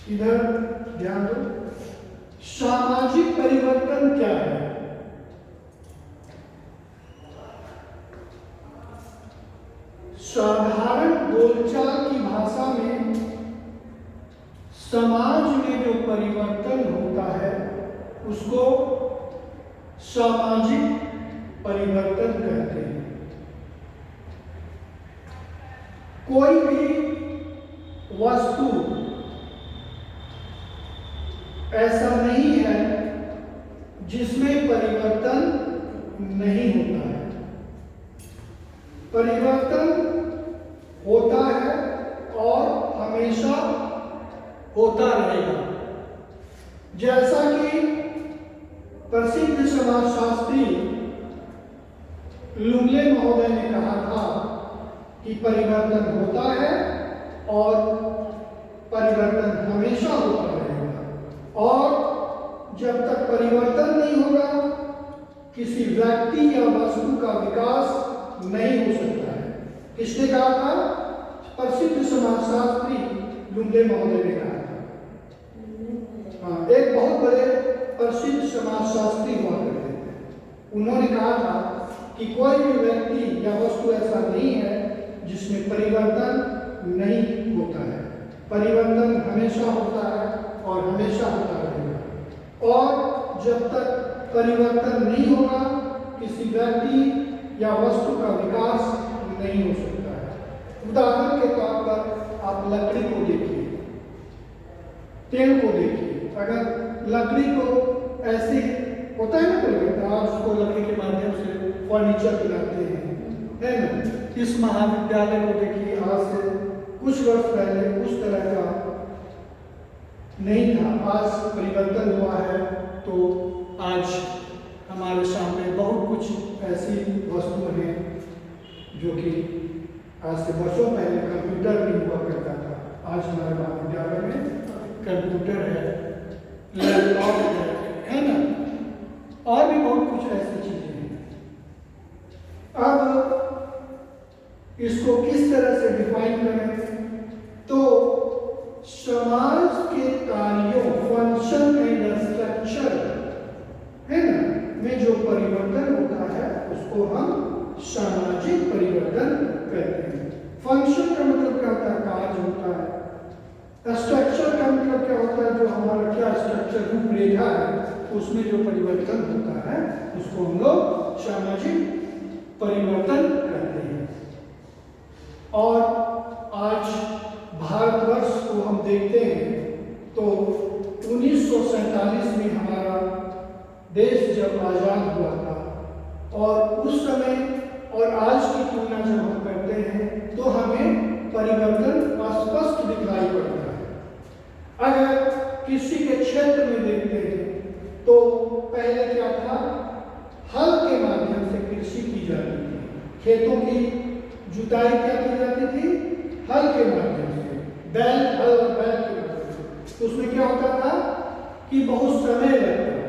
इधर ध्यान दो, सामाजिक परिवर्तन क्या है? साधारण बोलचाल की भाषा में समाज में जो परिवर्तन होता है उसको सामाजिक परिवर्तन कहते हैं। कोई भी वस्तु ऐसा नहीं है जिसमें परिवर्तन नहीं होता है। परिवर्तन होता है और हमेशा होता रहेगा। जैसा कि प्रसिद्ध समाजशास्त्री लुंगले महोदय ने कहा था कि परिवर्तन होता है और परिवर्तन हमेशा होता रहेगा, और जब तक परिवर्तन नहीं होगा किसी व्यक्ति या वस्तु का विकास नहीं हो सकता है। किसने कहा था? प्रसिद्ध समाजशास्त्री लुंगले महोदय ने कहा था। हाँ, एक बहुत बड़े प्रसिद्ध समाजशास्त्री हुआ करते थे। उन्होंने कहा था कि कोई भी व्यक्ति या वस्तु ऐसा नहीं है जिसमें परिवर्तन नहीं होता है। परिवर्तन हमेशा होता है और हमेशा होता रहेगा, और जब तक परिवर्तन नहीं होगा किसी व्यक्ति या वस्तु का विकास नहीं हो सकता है। उदाहरण के तौर पर आप लकड़ी को देखिए, पेड़ को देखिए। अगर लकड़ी को ऐसे होता है ना परिवर्तन, आज उसको लकड़ी के माध्यम से फर्नीचर बनाते हैं, है ना। इस महाविद्यालय को देखिए, आज से कुछ वर्ष पहले उस तरह का नहीं था, आज परिवर्तन हुआ है। तो आज हमारे सामने बहुत कुछ ऐसी वस्तुएं हैं जो कि आज से वर्षों पहले कंप्यूटर नहीं हुआ करता था। आज हमारे महाविद्यालय में कंप्यूटर है, लैपटॉप है ना, और भी बहुत कुछ ऐसी चीजें हैं। अब इसको किस तरह से डिफाइन करें? तो समाज के कार्यों, फंक्शन एंड स्ट्रक्चर है ना, में जो परिवर्तन होता है उसको हम सामाजिक परिवर्तन कहते हैं। फंक्शन का मतलब क्या होता है? कार्य होता है। स्ट्रक्चर का मतलब क्या होता है? जो हमारा क्या स्ट्रक्चर रूपरेखा है उसमें जो परिवर्तन होता है उसको हम लोग सामाजिक परिवर्तन कहते हैं। और आज भारतवर्ष को हम देखते हैं तो 1947 में हमारा देश जब आजाद हुआ था, और उस समय और आज की तुलना जब हम करते हैं तो हमें परिवर्तन स्पष्ट दिखाई पड़ता है। अगर किसी के क्षेत्र में देखते हैं तो पहले क्या था? हल के माध्यम से कृषि की जाती थी, खेतों की जुताई क्या की जाती थी? हल के माध्यम से, बैल, हल और बैल के माध्यम से। तो उसमें क्या होता था कि बहुत समय लगता था।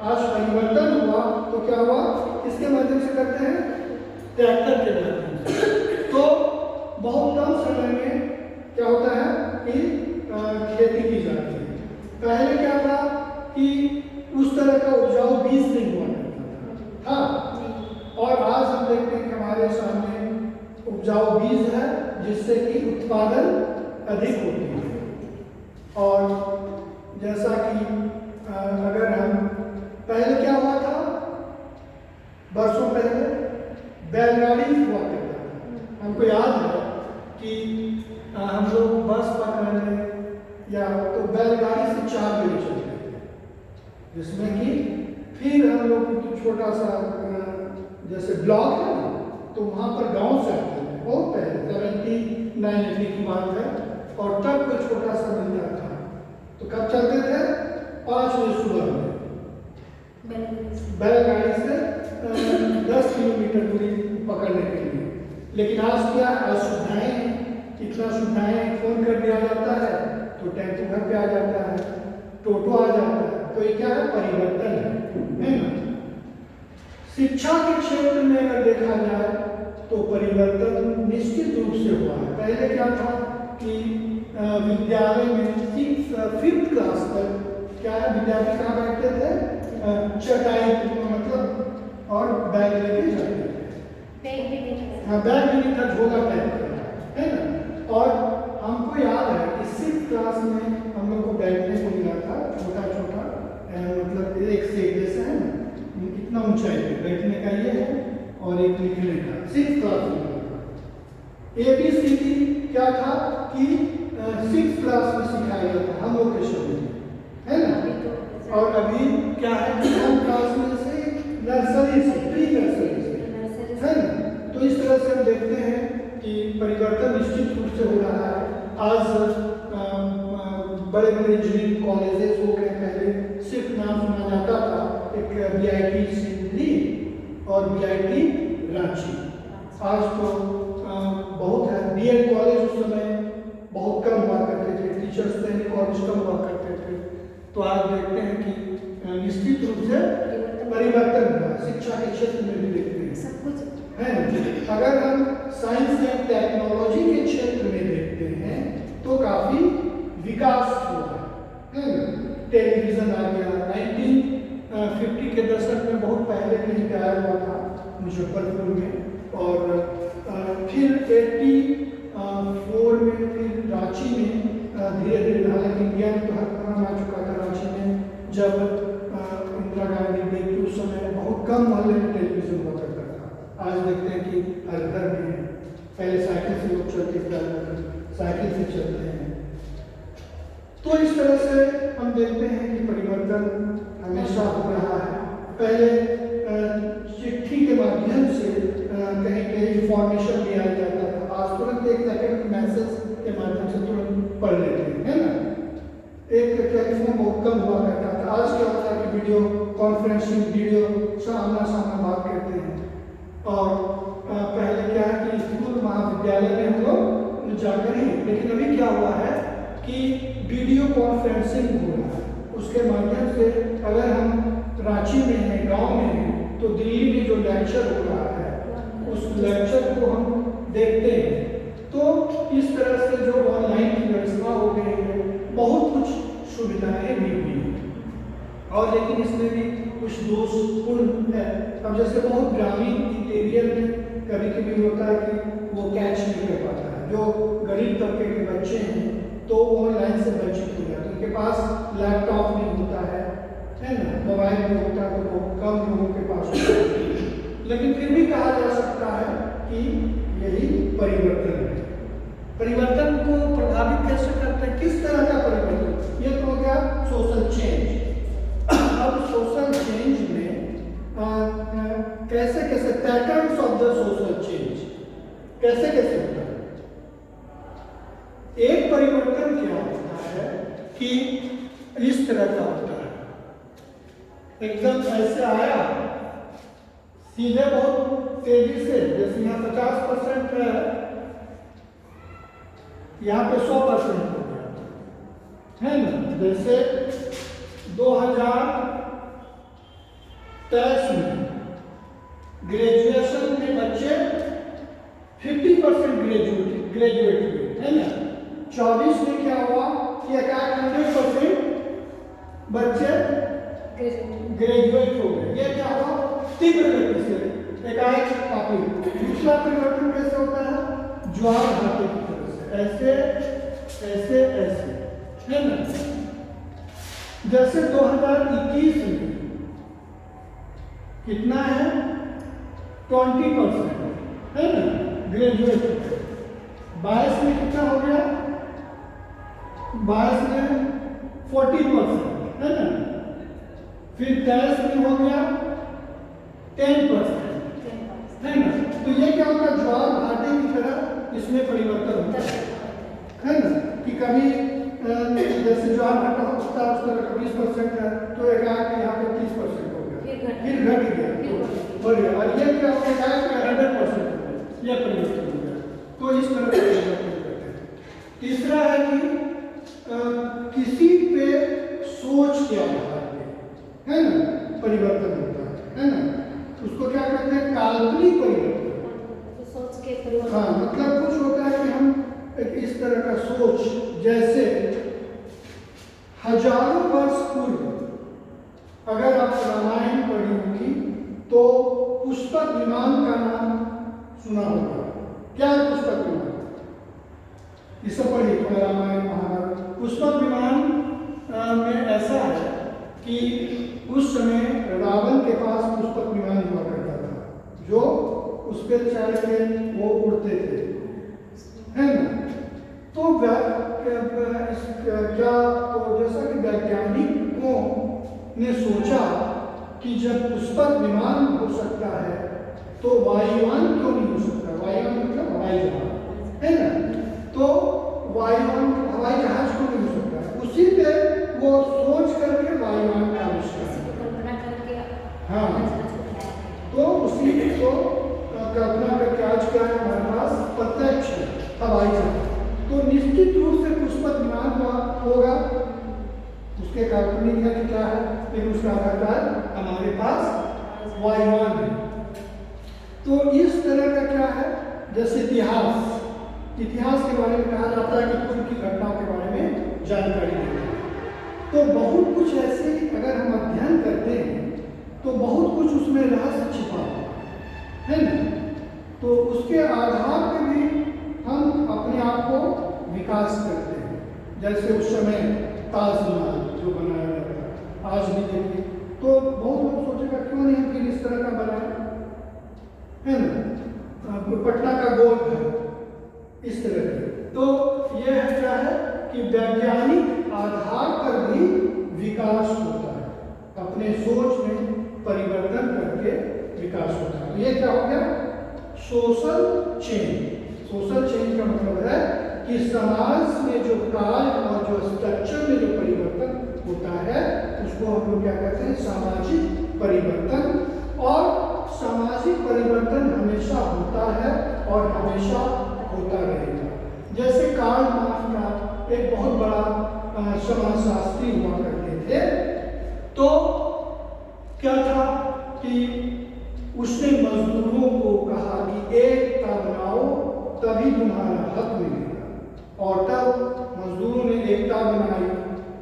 आज परिवर्तन हुआ तो क्या हुआ? किसके माध्यम से करते हैं? ट्रैक्टर के माध्यम से। तो बहुत कम समय में क्या होता है कि खेती की जाती है। पहले क्या था कि उस तरह का उपजाऊ बीज नहीं हुआ करता था, और आज हम देखते हैं कि हमारे सामने उपजाऊ बीज है जिससे कि उत्पादन अधिक होती है। और जैसा कि अगर हम पहले क्या हुआ था? वर्षों पहले बैलगाड़ी हुआ करता था। हमको याद है कि हम लोग बस पकड़ने या तो बैलगाड़ी से 4 दिन चलते थे, जिसमें कि फिर हम लोग छोटा सा जैसे ब्लॉक है ना, तो वहाँ पर गांव से आते थे। बहुत पहले 79 की बात है, और तब कोई छोटा सा मिलता था। तो कब चलते थे? 5 बजे सुबह में बैलगाड़ी से 10 किलोमीटर दूरी पकड़ने के लिए। लेकिन आज क्या? आज सुविधाएं, इतना सुविधाएं, फोन कर दिया जाता है तो टेम्पो घर पे आ जाता है, टोटो आ जाता है। तो ये क्या है? परिवर्तन है ना। शिक्षा के क्षेत्र में अगर देखा जाए तो परिवर्तन निश्चित रूप से हुआ है। पहले क्या था कि विद्यालय में 5th क्लास तक क्या है, विद्यार्थी कहाँ बैठते थे, चटाई मतलब, और बैग लेके जाते थे। बैग भी नहीं हाँ, बैग भी नहीं था, झोला पैक करना है ना। और हमको याद है कि 6th क्लास में हम लोग को बैठने को मिला था छोटा छोटा, मतलब एक से जैसा है ना, इतना ऊंचाई पे बैठने का ये है, और एक लिखने का 6th क्लास में मिला था। ABCD क्या था कि 6th क्लास में सिखाया गया था हम लोग के शब्द में, है ना। और अभी क्या है, हम क्लास में से नर्सरी से, प्री नर्सरी से, है ना। तो इस तरह से हम देखते हैं कि परिवर्तन निश्चित रूप से हो रहा है। आज बड़े बड़े इंजीनियरिंग कॉलेजेस हो गए, पहले सिर्फ नाम सुना जाता था, एक BIT सिंधरी और BIT रांची। आज तो बहुत है। BEd कॉलेज उस समय बहुत कम हुआ करते थे, टीचर्स ट्रेनिंग कॉलेज कम हुआ करते थे। तो आज देखते हैं कि निश्चित रूप से परिवर्तन हुआ, शिक्षा के क्षेत्र में भी देखते हैं सब कुछ है ना। अगर हम साइंस एंड टेक्नोलॉजी के क्षेत्र में देखते हैं तो काफी विकास हुआ है ना। टेलीविजन आ गया, 1950 के दशक में बहुत पहले कहीं तैयार हुआ था मुजफ्फरपुर में, और फिर 84 में फिर रांची में धीरे धीरे, हालांकि इंडिया में तो हर काम आ चुका था, रांची में जब इंदिरा गांधी देखी उस समय बहुत कम मोहल्ले में टेलीविजन हुआ करता था। आज देखते हैं कि हर घर में है। पहले साइकिल से लोग चलते थे, साइकिल से चलते हैं। तो इस तरह से हम देखते हैं कि परिवर्तन हमेशा हो रहा है। पहले चिट्ठी के माध्यम से कहीं कहीं इंफॉर्मेशन दिया जाता था, आज तुरंत एक सेकंड मैसेज के माध्यम से तुरंत पढ़ लेते हैं, है ना। एक टेलीफोन बहुत कम हुआ करता था, आज क्या होता है कि वीडियो कॉन्फ्रेंसिंग, वीडियो सामना सामना बात करते हैं। और पहले क्या है कि स्कूल महाविद्यालय में हम लोग जाकर ही, लेकिन अभी क्या हुआ है कि वीडियो कॉन्फ्रेंसिंग हो रहा है, उसके माध्यम से अगर हम रांची में हैं, गांव में हैं, तो दिल्ली में जो लेक्चर हो रहा है उस लेक्चर को हम देखते हैं। तो इस तरह से जो ऑनलाइन की व्यवस्था हो गई है, बहुत कुछ सुविधाएं भी हुई हैं, और लेकिन इसमें भी कुछ दोषपूर्ण है। अब जैसे बहुत ग्रामीण एरिया में कभी कभी होता है कि वो कैच नहीं कर पाता है, जो गरीब तबके के बच्चे हैं तो वो ऑनलाइन से वंचित हो जाते हैं, उनके पास लैपटॉप नहीं होता है ना, मोबाइल भी होता है तो बहुत कम लोगों के पास होता है। लेकिन फिर भी कहा जा सकता है कि यही परिवर्तन है। परिवर्तन को प्रभावित कैसे करते हैं, किस तरह का परिवर्तन, ये तो हो गया सोशल चेंज। अब सोशल चेंज में कैसे कैसे patterns of the social change कैसे कैसे होता है। एक परिवर्तन क्या होता है कि इस तरह का होता है, एकदम ऐसे आया सीधे बहुत तेजी से, जैसे यहाँ 50% है, यहाँ पे 100% हो गया, है ना। जैसे 2023 में ग्रेजुएशन में बच्चे 50% ग्रेजुएट हुए, है ना। 24 में क्या हुआ कि 100% बच्चे ग्रेजुएट हो गए। ये क्या हुआ, तीव्र गति से एकाएक काफी। दूसरा परिवर्तन कैसे होता है, ज्वार भाटे की तरह से, ऐसे ऐसे ऐसे, है ना। जैसे 2021 में कितना है, 20% है ना ग्रेजुएट। 22 में कितना हो गया, 22 में 40% है ना। फिर 23 में हो गया 10%, है ना। तो ये क्या होता है, ज्वार भाटे की तरह इसमें परिवर्तन होता है ना, कि कभी जैसे ज्वार भाटा होता है उस तरह का 20% है, तो एक आग यहाँ पे 30% हो गया, फिर घट गया, बढ़ गया। और ये क्या हो गया, 100% हो गया, यह परिवर्तन हो गया। तो इस तरह का परिवर्तन करते हैं। तीसरा है कि किसी पे सोच के आधार पे, है ना, परिवर्तन होता है ना। उसको क्या कहते हैं, काल्पनिक परिवर्तन। सोच के परिवर्तन। हाँ, मतलब कुछ होता है कि हम इस तरह का सोच, जैसे हजारों वर्ष पूर्व अगर आप रामायण पढ़ी होगी तो पुष्पक विमान का नाम सुना होगा। क्या है पुष्पक विमान? ये सब पढ़िए थोड़ा रामायण महाभारत। पुष्पक विमान में ऐसा है कि उस समय रावण के पास पुष्पक विमान हुआ करता था, जो उस पर चढ़ के वो उड़ते थे, है ना। तो जैसा कि वैज्ञानिकों ने सोचा कि जब पुष्पक विमान हो सकता है तो वायुयान क्यों नहीं हो सकता? वायुयान मतलब हवाई जहाज, है ना। तो वायुयान हवाई जहाज क्यों नहीं हो सकता? उसी पे वो सोच करके वायुयान का आविष्कार किया। हाँ, तो उसी को कल्पना करके आज क्या है हमारे पास? प्रत्यक्ष हवाई जहाज। तो निश्चित रूप से पुष्पक विमान का होगा, उसके काल्पनिक है कि क्या है, लेकिन उसका आधार हमारे पास वायुयान है। तो इस तरह का क्या है, जैसे इतिहास के बारे में कहा जाता है कि पूर्व की घटनाओं के बारे में जानकारी देता है। तो बहुत कुछ ऐसे अगर हम अध्ययन करते हैं तो बहुत कुछ उसमें रहस्य छिपा है ना। तो उसके आधार पर भी हम अपने आप को विकास करते हैं। जैसे उस समय ताजमहल जो बनाया गया था, आज भी देखिए तो बहुत लोग सोचेगा क्यों नहीं हम फिर इस तरह का बनाए, है ना। पटना का गोल घर इस तरह के। तो यह क्या है कि वैज्ञानिक आधार पर भी विकास होता है, अपने सोच में परिवर्तन करके विकास होता है। ये क्या हो गया? Social change. सोशल चेंज का मतलब है कि समाज में जो कार्य और जो स्ट्रक्चर में जो परिवर्तन होता है उसको हम लोग क्या कहते हैं? सामाजिक परिवर्तन। और सामाजिक परिवर्तन हमेशा होता है और हमेशा होता रहेगा। जैसे कार्ल मार्क्स का एक बहुत बड़ा समाजशास्त्री हुआ करते थे, तो क्या था कि उसने मजदूरों को कहा कि एकता बनाओ तभी तुम्हारा हक मिलेगा। और तब मजदूरों ने एकता बनाई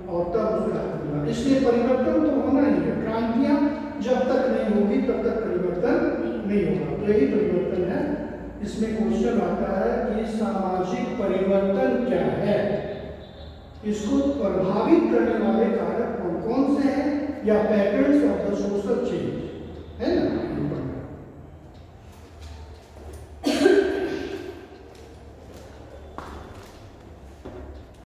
और तब उसका हक मिला। इसलिए परिवर्तन तो होना ही है। क्रांतियां जब तक नहीं होगी तब तक परिवर्तन नहीं होगा। तो यही परिवर्तन है। इसमें क्वेश्चन आता है कि सामाजिक परिवर्तन क्या है, इसको प्रभावित करने वाले कारक कौन कौन से हैं, या patterns of the social change, है ना।